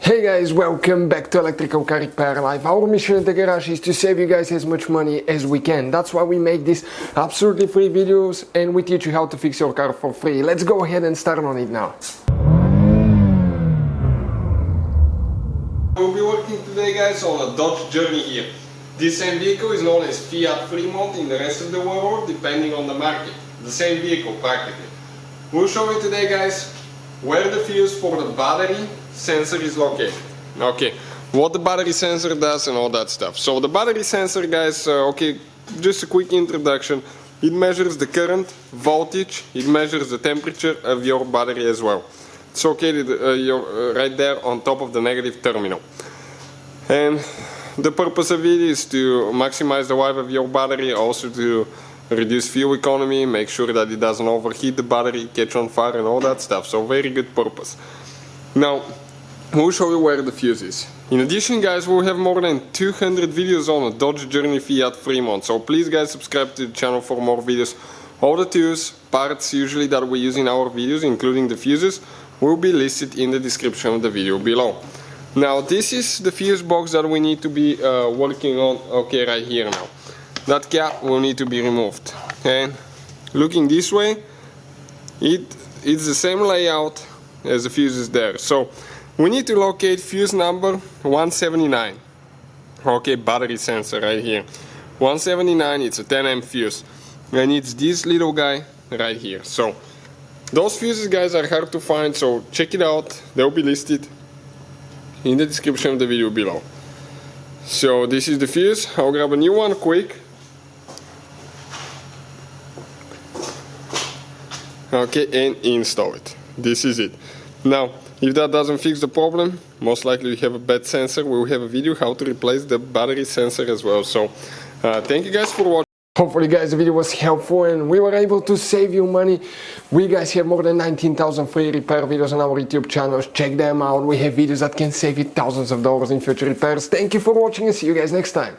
Hey guys, welcome back to Electrical Car Repair Live. Our mission at the garage is to save you guys as much money as we can. That's why we make these absolutely free videos and we teach you how to fix your car for free. Let's go ahead and start on it now. We'll be working today guys on a Dodge Journey here. This same vehicle is known as Fiat Freemont in the rest of the world, depending on the market. The same vehicle practically. We'll show you today guys where the fuse for the battery sensor is located. Okay, what the battery sensor does and all that stuff. So the battery sensor guys, just a quick introduction. It measures the current, voltage, it measures the temperature of your battery as well. It's located right there on top of the negative terminal. And the purpose of it is to maximize the life of your battery, also to reduce fuel economy, make sure that it doesn't overheat the battery, catch on fire and all that stuff. So very good purpose. Now, we'll show you where the fuse is. In addition guys, we'll have more than 200 videos on a Dodge Journey Fiat Freemont. So please guys subscribe to the channel for more videos. All the tools, parts usually that we use in our videos, including the fuses, will be listed in the description of the video below. Now this is the fuse box that we need to be working on, okay, right here now. That cap will need to be removed. And looking this way, it's the same layout as the fuse is there. So we need to locate fuse number 179. Okay, battery sensor right here. 179, it's a 10 amp fuse. And it's this little guy right here. So those fuses guys are hard to find, so check it out. They'll be listed in the description of the video below. So this is the fuse. I'll grab a new one quick. Okay, and install it. This is it. Now, if that doesn't fix the problem, most likely you have a bad sensor. We'll have a video how to replace the battery sensor as well. So, thank you guys for watching. Hopefully guys the video was helpful and we were able to save you money. We guys have more than 19,000 free repair videos on our YouTube channels. Check them out. We have videos that can save you thousands of dollars in future repairs. Thank you for watching and see you guys next time.